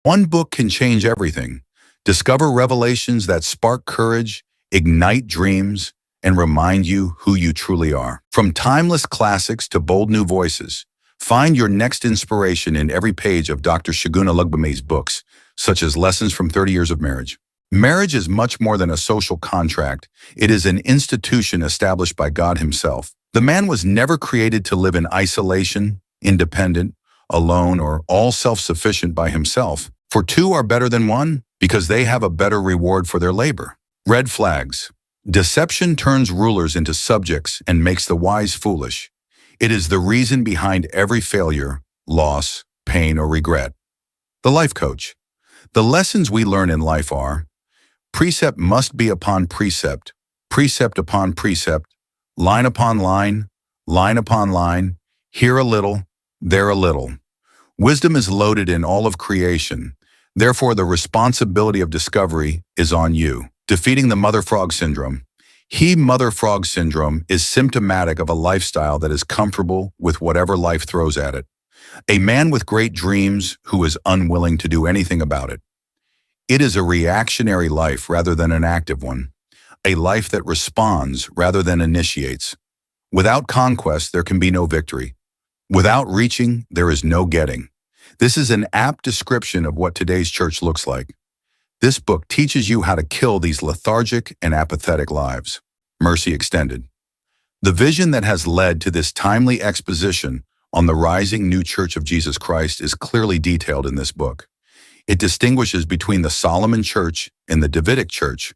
One book can change everything. Discover revelations that spark courage, ignite dreams, and remind you who you truly are. From timeless classics to bold new voices, find your next inspiration in every page of Dr. Segun Olugbemi's books, such as Lessons from 30 Years of Marriage. Marriage is much more than a social contract. It is an institution established by God Himself. The man was never created to live in isolation, independent, alone, or all self-sufficient by himself. For two are better than one because they have a better reward for their labor. Red flags. Deception turns rulers into subjects and makes the wise foolish. It is the reason behind every failure, loss, pain, or regret. The life coach. The lessons we learn in life are: precept must be upon precept, precept upon precept, line upon line upon line, here a little, there a little. Wisdom is loaded in all of creation. Therefore, the responsibility of discovery is on you. Defeating the mother frog syndrome. Mother frog syndrome is symptomatic of a lifestyle that is comfortable with whatever life throws at it. A man with great dreams who is unwilling to do anything about it. It is a reactionary life rather than an active one. A life that responds rather than initiates. Without conquest, there can be no victory. Without reaching, there is no getting. This is an apt description of what today's church looks like. This book teaches you how to kill these lethargic and apathetic lives. Mercy Extended. The vision that has led to this timely exposition on the rising new Church of Jesus Christ is clearly detailed in this book. It distinguishes between the Solomon Church and the Davidic Church,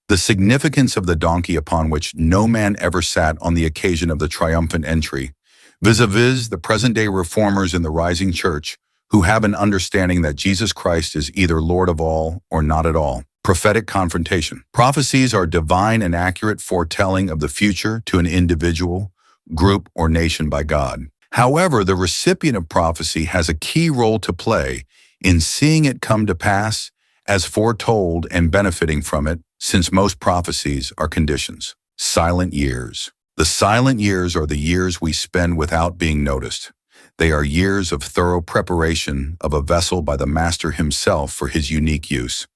the significance of the donkey upon which no man ever sat on the occasion of the triumphant entry, vis-a-vis the present-day reformers in the rising church who have an understanding that Jesus Christ is either Lord of all or not at all. Prophetic confrontation. Prophecies are divine and accurate foretelling of the future to an individual, group, or nation by God. However, the recipient of prophecy has a key role to play in seeing it come to pass as foretold and benefiting from it, since most prophecies are conditions. Silent years. The silent years are the years we spend without being noticed. They are years of thorough preparation of a vessel by the Master Himself for His unique use.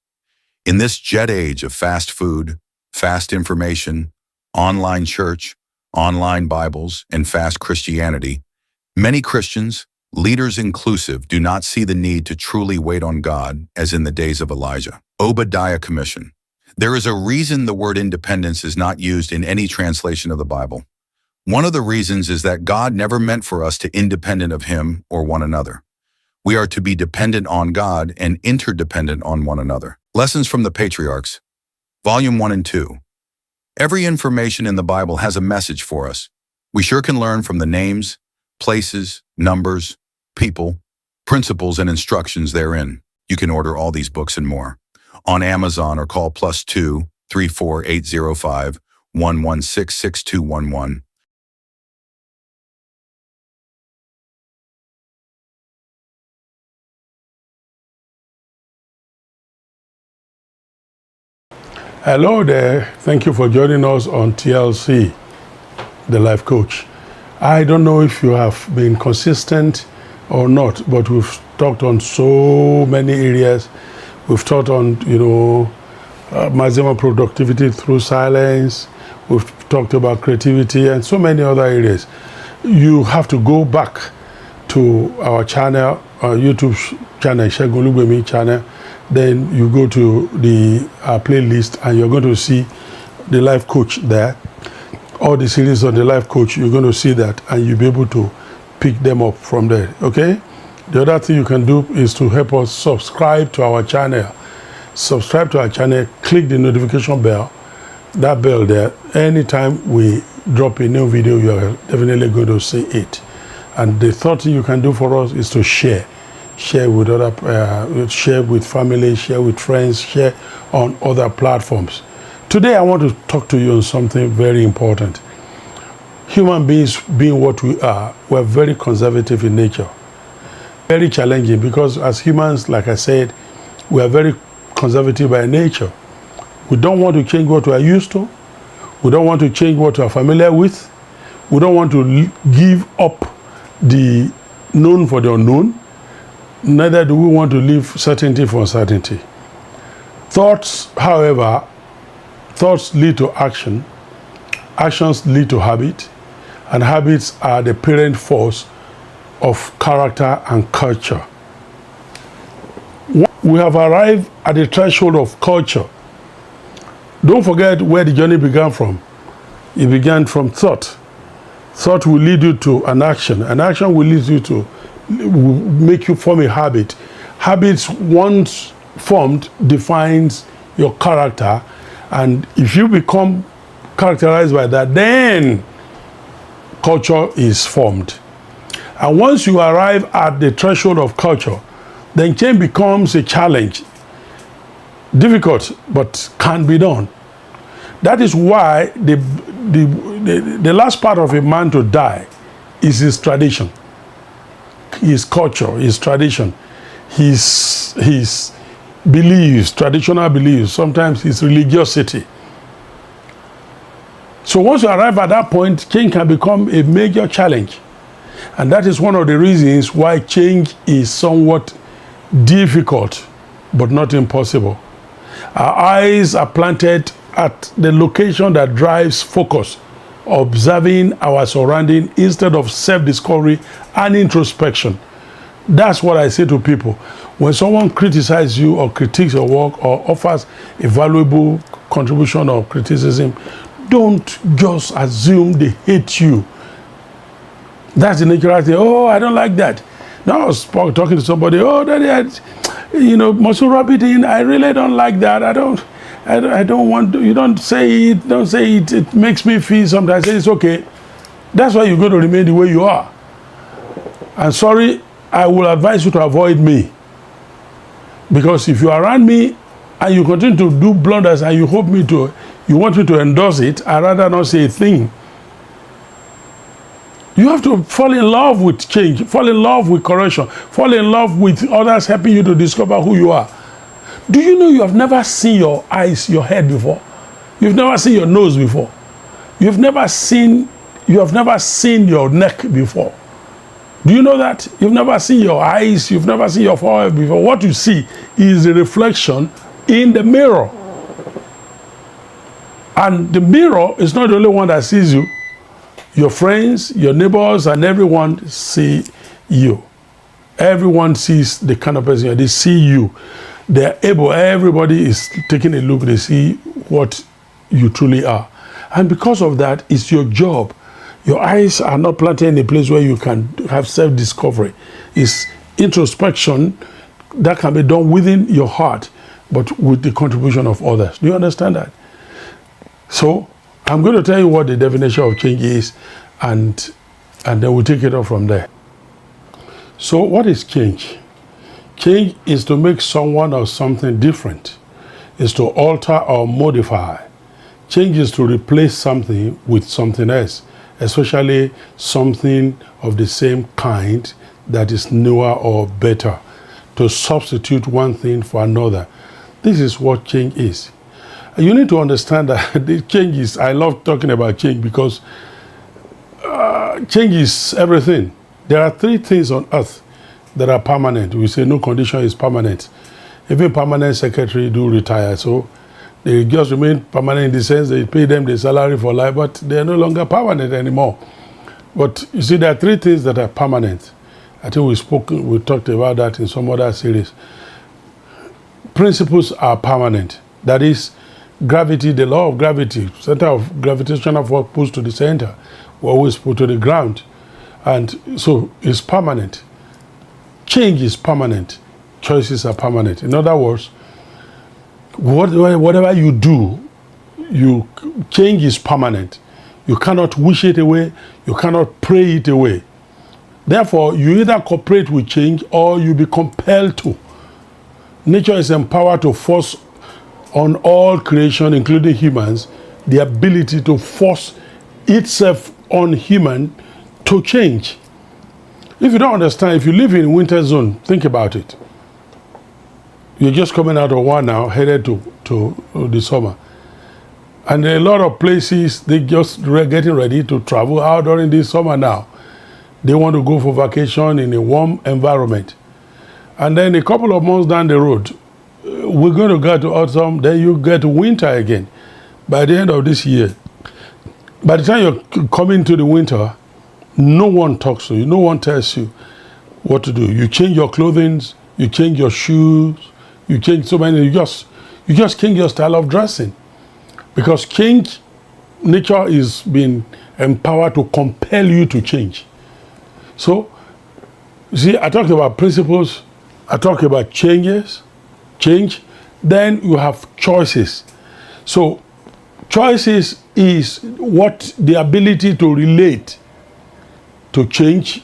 In this jet age of fast food, fast information, online church, online Bibles, and fast Christianity, many Christians, leaders inclusive, do not see the need to truly wait on God as in the days of Elijah. Obadiah Commission. There is a reason the word independence is not used in any translation of the Bible. One of the reasons is that God never meant for us to independent of Him or one another. We are to be dependent on God and interdependent on one another. Lessons from the Patriarchs, Volume 1 and 2. Every information in the Bible has a message for us. We sure can learn from the names, places, numbers, people, principles, and instructions therein. You can order all these books and more on Amazon or call +2 34805 116 6211. Hello there. Thank you for joining us on TLC, the Life Coach. I don't know if you have been consistent or not, but we've talked on so many areas. We've talked on, maximum productivity through silence. We've talked about creativity and so many other areas. You have to go back to our channel, our YouTube channel, Segun Olugbemi channel. Then you go to the playlist and you're going to see the Life Coach there. All the series on the Life Coach, you're going to see that and you'll be able to pick them up from there, okay? The other thing you can do is to help us subscribe to our channel. Subscribe to our channel, click the notification bell, that bell there. Anytime we drop a new video, you're definitely going to see it. And the third thing you can do for us is to share. Share with other, share with family, share with friends, share on other platforms. Today I want to talk to you on something very important. Human beings, being what we are, we're very conservative in nature. Very challenging because as humans, like I said, we are very conservative by nature. We don't want to change what we are used to. We don't want to change what we are familiar with. We don't want to give up the known for the unknown. neither do we want to leave certainty for uncertainty. Thoughts, however, thoughts lead to action, actions lead to habit, and habits are the parent force of character and culture. We have arrived at the threshold of culture. Don't forget where the journey began from. It began from thought. Thought will lead you to an action. An action will lead you to, will make you form a habit. Habits, once formed, defines your character. And if you become characterized by that, then culture is formed. And once you arrive at the threshold of culture, then change becomes a challenge. Difficult, but can be done. That is why the last part of a man to die is his tradition, his culture, his tradition, his beliefs, traditional beliefs, sometimes his religiosity. So once you arrive at that point, change can become a major challenge. And that is one of the reasons why change is somewhat difficult, but not impossible. Our eyes are planted at the location that drives focus, observing our surrounding instead of self-discovery and introspection. That's what I say to people. When someone criticizes you or critiques your work or offers a valuable contribution or criticism, don't just assume they hate you. That's the natural thing. Oh, I don't like that. Now I was talking to somebody, oh, that, must you rub it in? I really don't like that. I don't want to, you don't say it, it makes me feel sometimes. I say it's okay. That's why you're going to remain the way you are. And sorry, I will advise you to avoid me. Because if you're around me and you continue to do blunders and you want me to endorse it, I'd rather not say a thing. You have to fall in love with change, fall in love with correction, fall in love with others helping you to discover who you are. Do you know you have never seen your eyes, your head before? You've never seen your nose before. You have never seen your neck before. Do you know that? You've never seen your eyes, you've never seen your forehead before. What you see is a reflection in the mirror. And the mirror is not the only one that sees you. Your friends, your neighbors, and everyone see you. Everyone sees the kind of person you are. They see you. They're able, everybody is taking a look, they see what you truly are. And because of that, it's your job. Your eyes are not planted in a place where you can have self-discovery. It's introspection that can be done within your heart, but with the contribution of others. Do you understand that? So, I'm going to tell you what the definition of change is, and then we'll take it up from there. So, what is change? Change is to make someone or something different. It's to alter or modify. Change is to replace something with something else, especially something of the same kind that is newer or better. To substitute one thing for another. This is what change is. You need to understand that the change is, I love talking about change because change is everything. There are three things on earth that are permanent. We say no condition is permanent. Even permanent secretary do retire, so they just remain permanent in the sense they pay them the salary for life, but they are no longer permanent anymore. But you see, there are three things that are permanent. I think we talked about that in some other series. Principles are permanent. That is, gravity, the law of gravity, center of gravitational force pulls to the center, we always put to the ground. And so it's permanent. Change is permanent. Choices are permanent. In other words, whatever you do, change is permanent. You cannot wish it away. You cannot pray it away. Therefore, you either cooperate with change or you be compelled to. Nature is empowered to force on all creation, including humans, the ability to force itself on human to change. If you don't understand, if you live in winter zone, think about it. You're just coming out of one now, headed to the summer. And there are a lot of places, they just getting ready to travel out during this summer now. They want to go for vacation in a warm environment. And then a couple of months down the road, we're going to get to autumn, then you get to winter again. By the end of this year, by the time you're coming to the winter, no one talks to you, no one tells you what to do. You change your clothing, you change your shoes, you change so many, you just change your style of dressing. Because change, nature is being empowered to compel you to change. So, see, I talked about principles, I talked about change, then you have choices. So, choices is what the ability to relate to change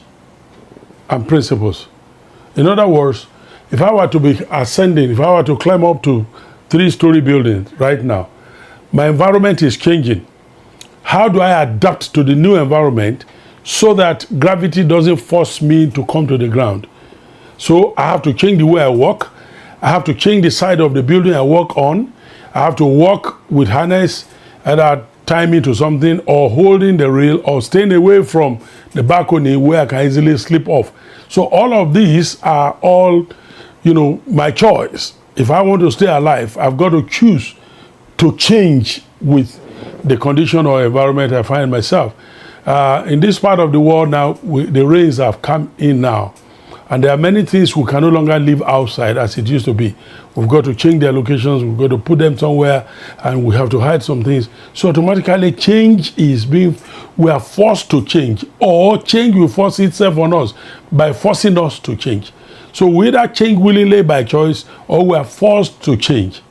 and principles. In other words, if I were to be ascending, if I were to climb up to 3-story buildings right now, my environment is changing. How do I adapt to the new environment so that gravity doesn't force me to come to the ground? So I have to change the way I walk. I have to change the side of the building I walk on. I have to walk with harness, either tie me to something or holding the rail or staying away from the balcony where I can easily slip off. So all of these are all, my choice. If I want to stay alive, I've got to choose to change with the condition or environment I find myself. In this part of the world now, the rains have come in now. And there are many things we can no longer live outside as it used to be. We've got to change their locations, we've got to put them somewhere, and we have to hide some things. So automatically change is we are forced to change, or change will force itself on us by forcing us to change. So we either change willingly by choice, or we are forced to change.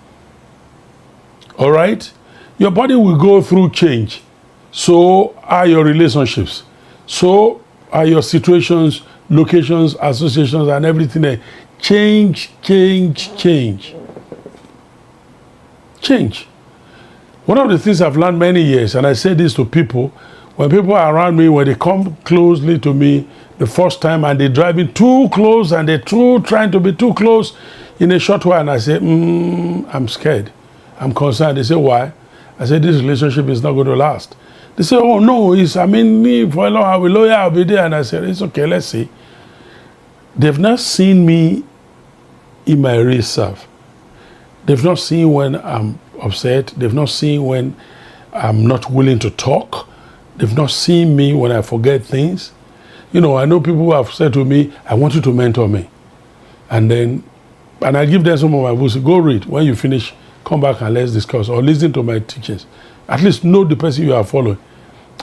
All right? Your body will go through change. So are your relationships. So are your situations, locations, associations, and everything. Change. One of the things I've learned many years, and I say this to people, when people are around me, when they come closely to me the first time and they're driving too close and they're trying to be too close in a short while, and I say, I'm scared. I'm concerned. They say, why? I say, this relationship is not going to last. They say, oh no, me for a long I'll be loyal, I'll be there. And I said, it's okay, let's see. They've not seen me in my real self. They've not seen when I'm upset. They've not seen when I'm not willing to talk. They've not seen me when I forget things. I know people who have said to me, I want you to mentor me. And I give them some of my books. Go read. When you finish, come back and let's discuss, or listen to my teachings. At least know the person you are following.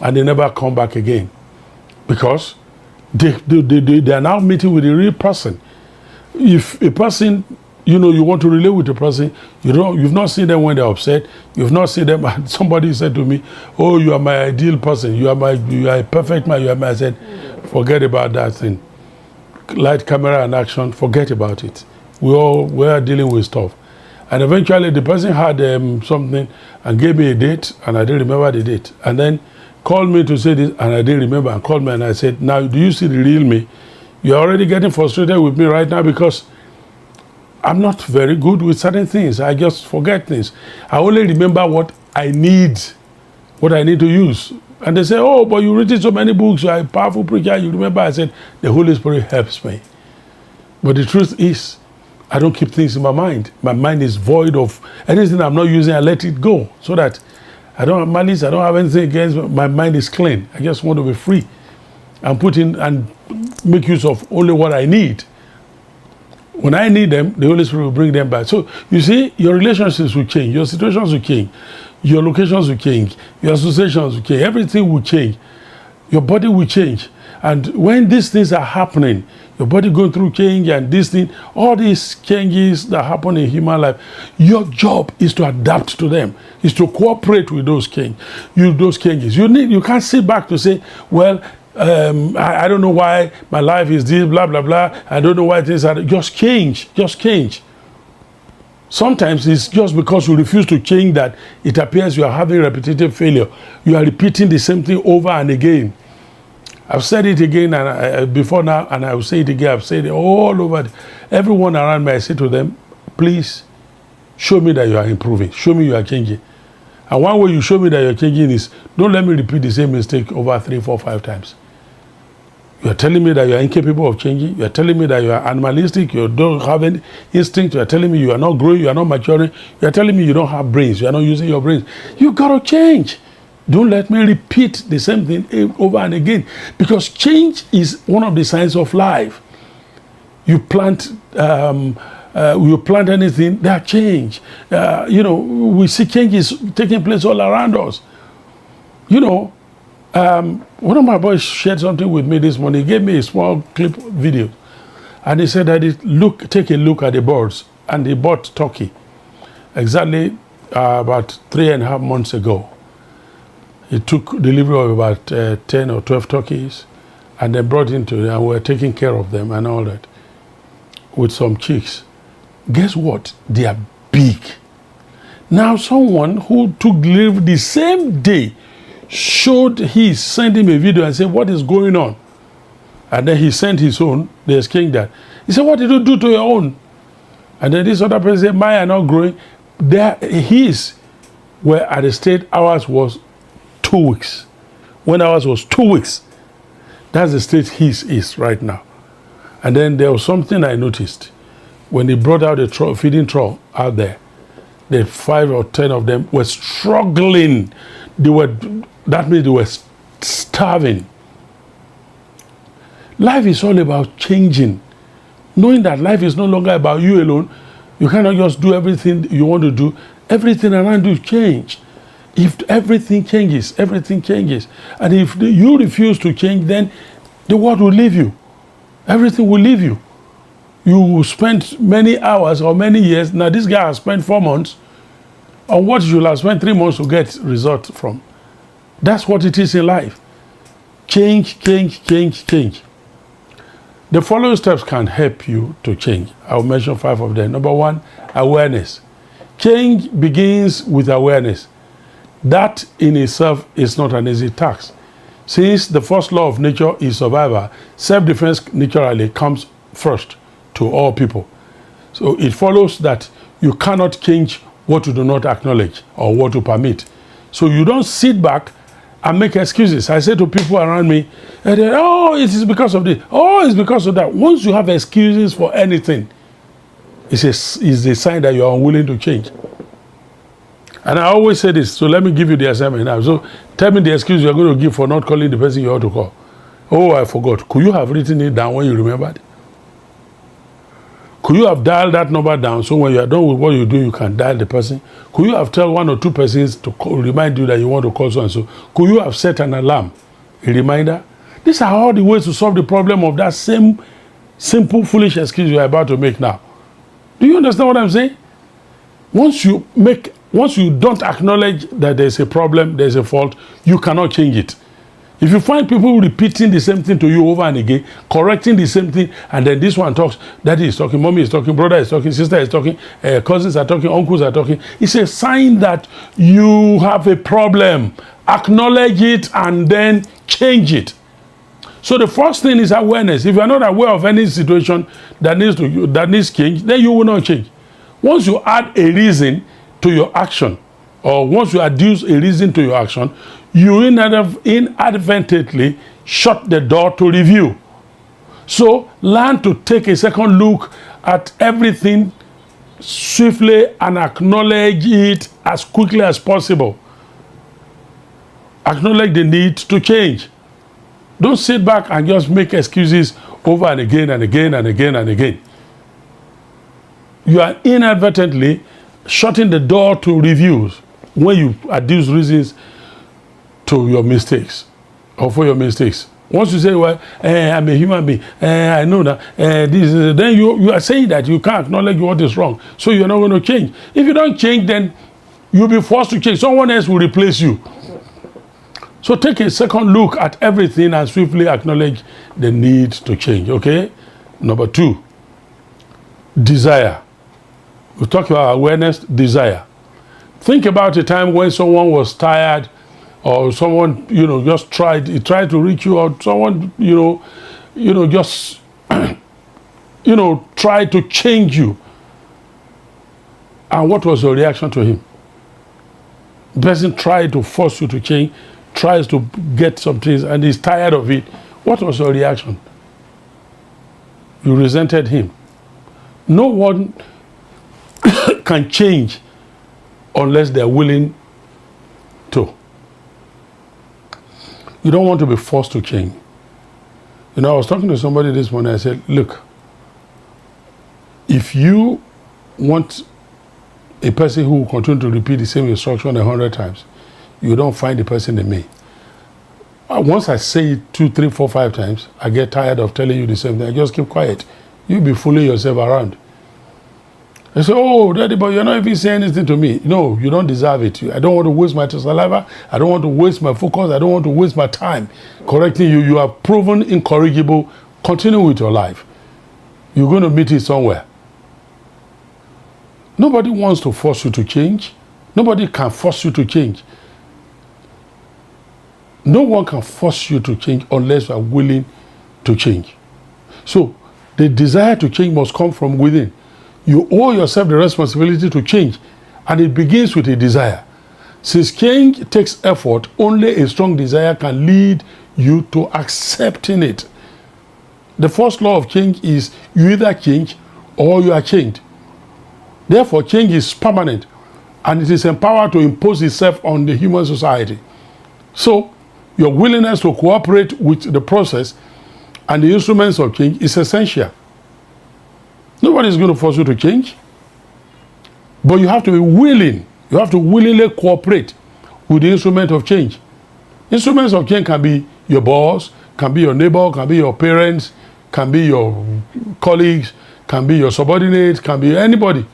And they never come back again. Because they are now meeting with a real person. If a person, you want to relate with a person, you've not seen them when they're upset, you've not seen them, and somebody said to me, oh, you are my ideal person, you are a perfect man, I said, forget about that thing. Light, camera, and action, forget about it. We are dealing with stuff. And eventually the person had something and gave me a date, and I didn't remember the date. And then called me to say this, and I didn't remember, and called me and I said, now do you see the real me? You're already getting frustrated with me right now because I'm not very good with certain things. I just forget things. I only remember what I need to use. And they say, oh, but you read so many books, you're a powerful preacher, you remember. I said, the Holy Spirit helps me. But the truth is, I don't keep things in my mind. My mind is void of anything I'm not using. I let it go so that I don't have malice. I don't have anything against. My mind is clean. I just want to be free and put in and make use of only what I need. When I need them, the Holy Spirit will bring them back. So you see, your relationships will change. Your situations will change. Your locations will change. Your associations will change. Everything will change. Your body will change. And when these things are happening, your body going through change and this thing, all these changes that happen in human life, your job is to adapt to them, is to cooperate with those changes. You can't sit back to say, well, I don't know why my life is this, blah, blah, blah. I don't know why things are. Just change. Sometimes it's just because you refuse to change that it appears you are having repetitive failure. You are repeating the same thing over and again. I've said it again and before now, and I will say it again. I've said it all over. Everyone around me, I say to them, please show me that you are improving. Show me you are changing. And one way you show me that you're changing is, don't let me repeat the same mistake over 3, 4, 5 times. You are telling me that you are incapable of changing. You are telling me that you are animalistic. You don't have any instinct. You are telling me you are not growing. You are not maturing. You are telling me you don't have brains. You are not using your brains. You got to change. Don't let me repeat the same thing over and again, because change is one of the signs of life. You plant anything, that change. We see changes taking place all around us. One of my boys shared something with me this morning. He gave me a small clip video, and he said that take a look at the birds, and he bought turkey exactly about 3.5 months ago. He took delivery of about 10 or 12 turkeys, and then brought into them, and we're taking care of them and all that, with some chicks. Guess what? They are big. Now, someone who took delivery the same day sent him a video and said, what is going on? And then he sent his own. They exchanged that. He said, what did you do to your own? And then this other person said, mine are not growing. His were at the state ours was 2 weeks. When ours was 2 weeks, that's the state his is right now. And then there was something I noticed. When they brought out the feeding trough out there, the 5 or 10 of them were struggling. That means they were starving. Life is all about changing. Knowing that life is no longer about you alone, you cannot just do everything you want to do. Everything around you change. If everything changes, everything changes. And if you refuse to change, then the world will leave you. Everything will leave you. You will spend many hours or many years. Now, this guy has spent 4 months on what you will have spent 3 months to get result from. That's what it is in life. Change, change, change, change. The following steps can help you to change. I'll mention 5 of them. Number 1, awareness. Change begins with awareness. That in itself is not an easy task. Since the first law of nature is survival, self-defense naturally comes first to all people. So it follows that you cannot change what you do not acknowledge or what you permit. So you don't sit back and make excuses. I say to people around me, oh, it is because of this. Oh, it's because of that. Once you have excuses for anything, it's a sign that you are unwilling to change. And I always say this, so let me give you the assignment now. So tell me the excuse you're going to give for not calling the person you ought to call. Oh, I forgot. Could you have written it down when you remembered? Could you have dialed that number down so when you are done with what you do, you can dial the person? Could you have told 1 or 2 persons to remind you that you want to call so and so? Could you have set an alarm, a reminder? These are all the ways to solve the problem of that same simple, foolish excuse you are about to make now. Do you understand what I'm saying? Once you don't acknowledge that there's a problem, there's a fault, you cannot change it. If you find people repeating the same thing to you over and again, correcting the same thing, and then this one talks, daddy is talking, mommy is talking, brother is talking, sister is talking, cousins are talking, uncles are talking, it's a sign that you have a problem. Acknowledge it and then change it. So the first thing is awareness. If you are not aware of any situation that needs change, then you will not change. Once you add a reason to your action, or once you adduce a reason to your action, you inadvertently shut the door to review. So learn to take a second look at everything swiftly and acknowledge it as quickly as possible. Acknowledge the need to change. Don't sit back and just make excuses over and again and again and again and again. You are inadvertently shutting the door to reviews when you adduce reasons to your mistakes or for your mistakes. Once you say, well, I'm a human being, I know that, then you are saying that you can't acknowledge what is wrong, so you're not going to change. If you don't change, then you'll be forced to change. Someone else will replace you. So take a second look at everything and swiftly acknowledge the need to change, okay? Number 2, desire. We talk about awareness, desire. Think about a time when someone was tired, or someone, just tried to reach you, or someone, just, tried to change you. And what was your reaction to him? The person tried to force you to change, tries to get some things, and he's tired of it. What was your reaction? You resented him. No one can change unless they're willing to. You don't want to be forced to change. You know, I was talking to somebody this morning. I said, look, if you want a person who will continue to repeat the same instruction 100 times, you don't find the person in me. Once I say it 2, 3, 4, 5 times, I get tired of telling you the same thing. I just keep quiet. You'll be fooling yourself around. I say, oh, Daddy, but you're not even saying anything to me. No, you don't deserve it. I don't want to waste my saliva. I don't want to waste my focus. I don't want to waste my time correcting you. You are proven incorrigible. Continue with your life. You're going to meet it somewhere. Nobody wants to force you to change. Nobody can force you to change. No one can force you to change unless you are willing to change. So the desire to change must come from within. You owe yourself the responsibility to change, and it begins with a desire. Since change takes effort, only a strong desire can lead you to accepting it. The first law of change is you either change or you are changed. Therefore, change is permanent, and it is empowered to impose itself on the human society. So, your willingness to cooperate with the process and the instruments of change is essential. Nobody is going to force you to change, but you have to be willing. You have to willingly cooperate with the instrument of change. Instruments of change can be your boss, can be your neighbor, can be your parents, can be your colleagues, can be your subordinates, can be anybody.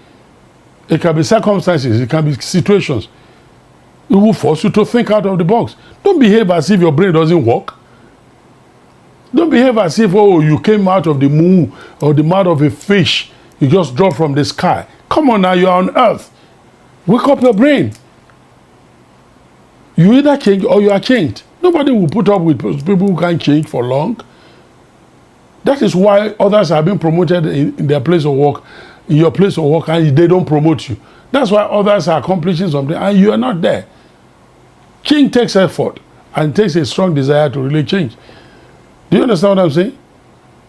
It can be circumstances, it can be situations. It will force you to think out of the box. Don't behave as if your brain doesn't work. Don't behave as if, oh, you came out of the moon or the mouth of a fish. You just dropped from the sky. Come on now, you are on earth. Wake up your brain. You either change or you are changed. Nobody will put up with people who can't change for long. That is why others have been promoted in their place of work, in your place of work, and they don't promote you. That's why others are accomplishing something and you are not there. Change takes effort and takes a strong desire to really change. Do you understand what I'm saying?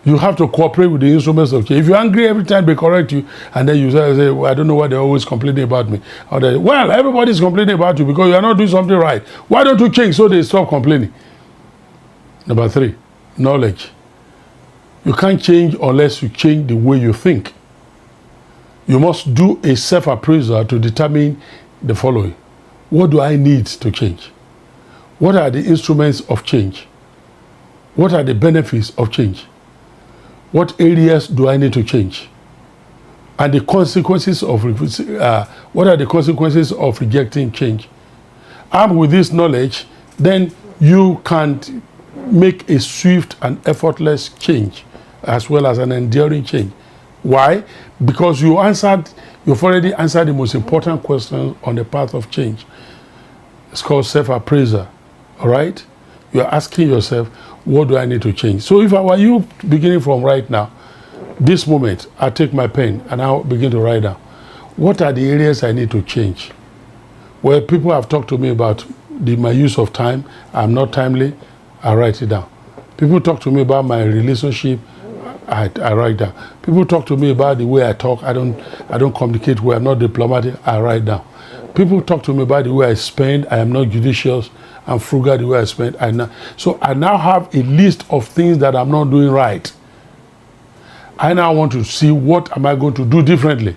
You have to cooperate with the instruments of change. If you're angry every time they correct you, and then you say, well, I don't know why they're always complaining about me. Or they, well, everybody's complaining about you because you're not doing something right. Why don't you change so they stop complaining? Number 3, knowledge. You can't change unless you change the way you think. You must do a self-appraisal to determine the following. What do I need to change? What are the instruments of change? What are the benefits of change? What areas do I need to change? And the consequences of what are the consequences of rejecting change? Armed with this knowledge, then you can make a swift and effortless change, as well as an enduring change. Why? Because you've already answered the most important question on the path of change. It's called self-appraisal. All right? You're asking yourself, what do I need to change? So if I were you, beginning from right now, this moment, I take my pen and I'll begin to write down. What are the areas I need to change? Well, people have talked to me about my use of time. I'm not timely. I write it down. People talk to me about my relationship. I write down. People talk to me about the way I talk. I don't communicate well. I'm not diplomatic. I write down. People talk to me about the way I spend. I am not judicious. I'm frugal the way I spend. So I now have a list of things that I'm not doing right. I now want to see what am I going to do differently.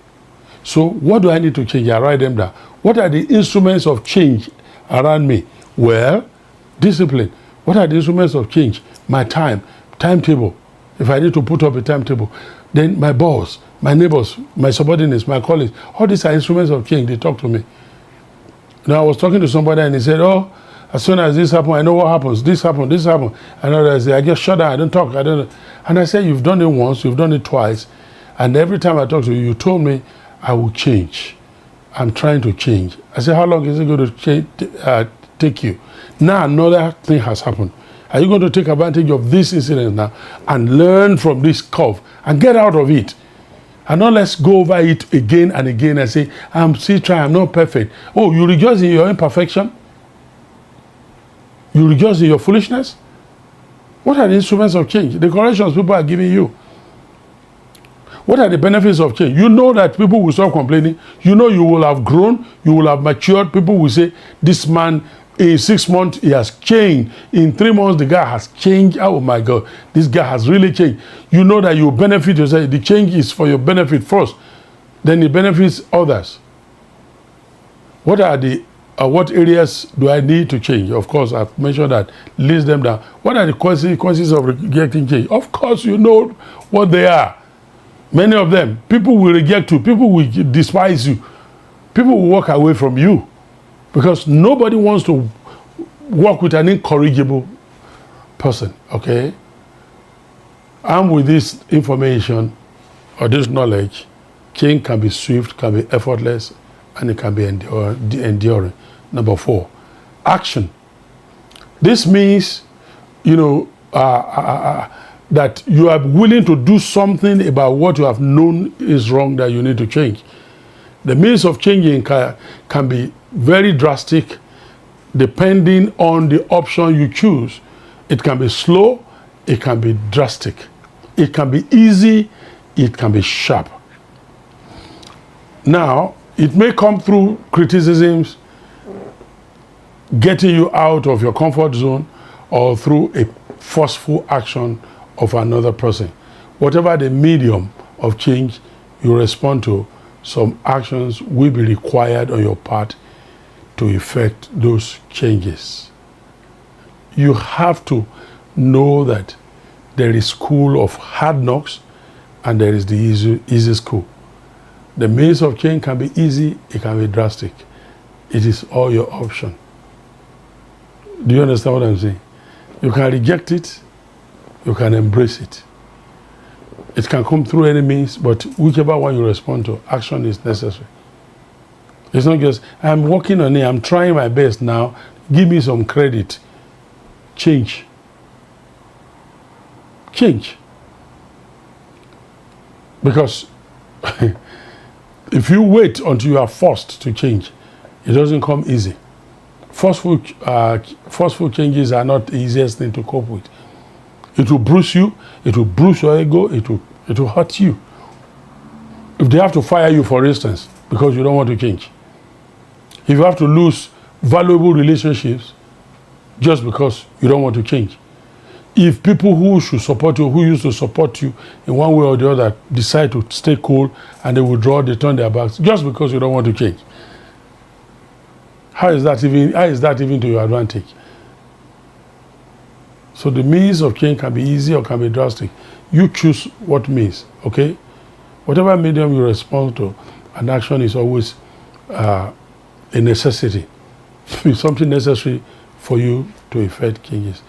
So what do I need to change? I write them down. What are the instruments of change around me? Well, discipline. What are the instruments of change? My time, timetable. If I need to put up a timetable. Then my boss, my neighbors, my subordinates, my colleagues. All these are instruments of change. They talk to me. Now I was talking to somebody and he said, oh, as soon as this happens, I know what happens. This happened, this happened. And others say, I just shut down, I don't talk, I don't. And I said, you've done it once, you've done it twice. And every time I talk to you, you told me I will change. I'm trying to change. I said, how long is it going to take you? Now another thing has happened. Are you going to take advantage of this incident now and learn from this curve and get out of it? And not let's go over it again and again and say, I'm still trying, I'm not perfect. Oh, you rejoice in your imperfection? You rejoice in your foolishness? What are the instruments of change? The corrections people are giving you. What are the benefits of change? You know that people will stop complaining. You know you will have grown. You will have matured. People will say, this man, in 6 months, he has changed. In 3 months, the guy has changed. Oh my God, this guy has really changed. You know that you benefit yourself. The change is for your benefit first. Then it benefits others. What are the what areas do I need to change? Of course, I've mentioned that. List them down. What are the consequences of rejecting change? Of course, you know what they are. Many of them, people will reject you. People will despise you. People will walk away from you because nobody wants to work with an incorrigible person, okay? And with this information or this knowledge, change can be swift, can be effortless, and it can be enduring. Number 4, action. This means, you know, that you are willing to do something about what you have known is wrong that you need to change. The means of changing can be very drastic depending on the option you choose. It can be slow, it can be drastic. It can be easy, it can be sharp. Now, it may come through criticisms, getting you out of your comfort zone, or through a forceful action of another person. Whatever the medium of change you respond to, some actions will be required on your part to effect those changes. You have to know that there is school of hard knocks and there is the easy school. The means of change can be easy, it can be drastic. It is all your option. Do you understand what I'm saying? You can reject it, you can embrace it. It can come through any means, but whichever one you respond to, action is necessary. It's not just, I'm working on it, I'm trying my best now, give me some credit. Change. Change. Because if you wait until you are forced to change, it doesn't come easy. Forceful changes are not the easiest thing to cope with. It will bruise you, it will bruise your ego, it will hurt you. If they have to fire you, for instance, because you don't want to change. If you have to lose valuable relationships just because you don't want to change. If people who should support you, who used to support you in one way or the other, decide to stay cool and they withdraw, they turn their backs just because you don't want to change. How is that even to your advantage? So the means of change can be easy or can be drastic. You choose what means, okay? Whatever medium you respond to, an action is always a necessity. It's something necessary for you to effect changes.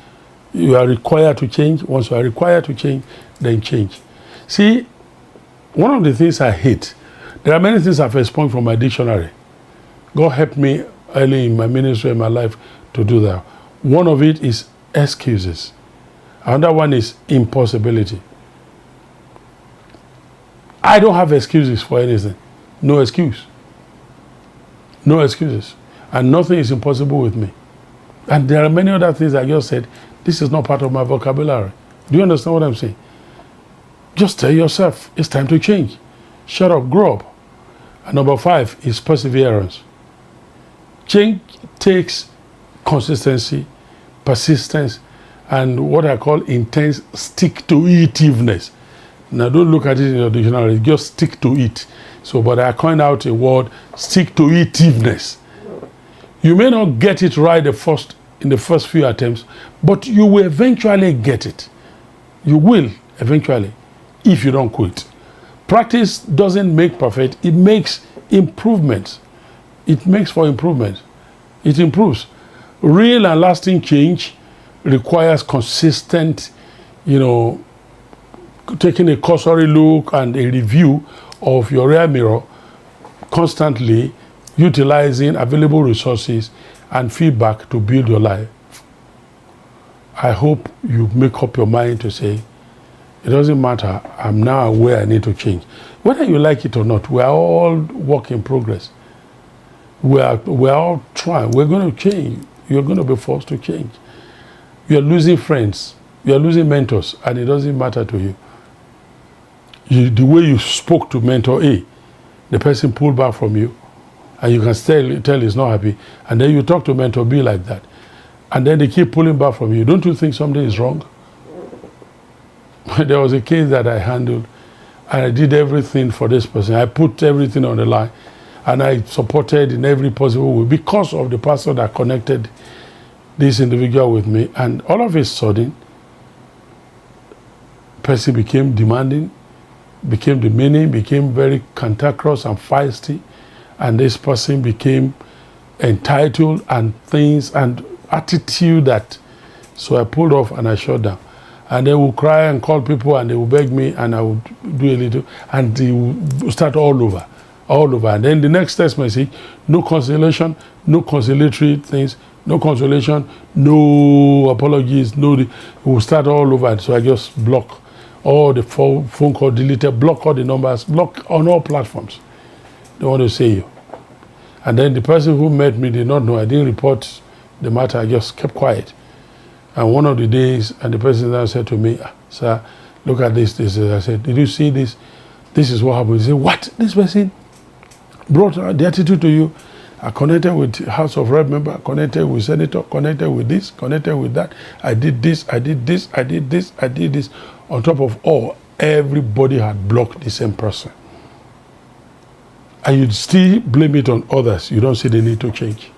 You are required to change. Once you are required to change, then change. See, one of the things I hate, there are many things I've expunged from my dictionary. God helped me early in my ministry and my life to do that. One of it is excuses. Another one is impossibility. I don't have excuses for anything. No excuse. No excuses. And nothing is impossible with me. And there are many other things I just said, this is not part of my vocabulary. Do you understand what I'm saying? Just tell yourself, it's time to change. Shut up, grow up. And number 5 is perseverance. Change takes consistency, persistence, and what I call intense stick-to-itiveness. Now, don't look at it in your dictionary, just stick to it. So, but I coined out a word, stick-to-itiveness. You may not get it right in the first few attempts, but you will eventually get it. You will eventually, if you don't quit. Practice doesn't make perfect, it makes improvements. It makes for improvement. It improves. Real and lasting change requires consistent, taking a cursory look and a review of your rear mirror, constantly utilizing available resources and feedback to build your life. I hope you make up your mind to say, it doesn't matter, I'm now aware I need to change. Whether you like it or not, we are all work in progress. We are all trying. We're going to change. You're going to be forced to change. You're losing friends. You are losing mentors, and it doesn't matter to you. The way you spoke to mentor A, the person pulled back from you, and you can tell he's not happy, and then you talk to mentor B like that, and then they keep pulling back from you. Don't you think something is wrong? There was a case that I handled, and I did everything for this person. I put everything on the line, and I supported in every possible way because of the person that connected this individual with me. And all of a sudden, person became demanding, became demeaning, became very cantankerous and feisty, and this person became entitled and things and attitude that, so I pulled off and I shut down. And they will cry and call people and they will beg me and I would do a little, and they will start all over. And then the next text message, no consolation, no consolatory things, no consolation, no apologies, it will start all over. So I just block all the phone call, deleted, block all the numbers, block on all platforms. They want to say you. And then the person who met me did not know. I didn't report the matter. I just kept quiet. And one of the days, and the person now said to me, "Sir, look at this. I said, did you see this? This is what happened." He said, "What? This person brought the attitude to you?" I connected with House of Rep member, connected with Senator, connected with this, connected with that. I did this, I did this, I did this, I did this. On top of all, everybody had blocked the same person. And you still blame it on others. You don't see the need to change.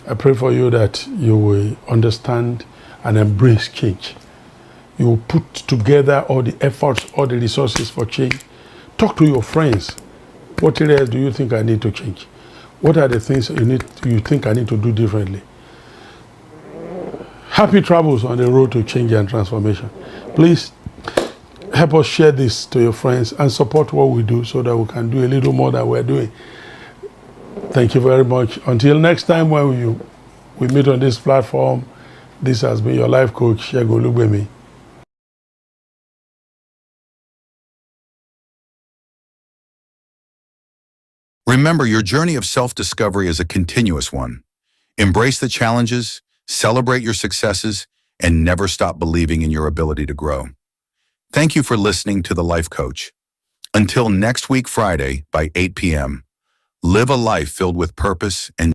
I pray for you that you will understand and embrace change. You will put together all the efforts, all the resources for change. Talk to your friends. What areas do you think I need to change? What are the things you think I need to do differently? Happy travels on the road to change and transformation. Please help us share this to your friends and support what we do so that we can do a little more than we're doing. Thank you very much. Until next time when we meet on this platform, this has been your life coach, Segun Olugbemi. Remember, your journey of self-discovery is a continuous one. Embrace the challenges, celebrate your successes, and never stop believing in your ability to grow. Thank you for listening to The Life Coach. Until next week, Friday, by 8 p.m., live a life filled with purpose and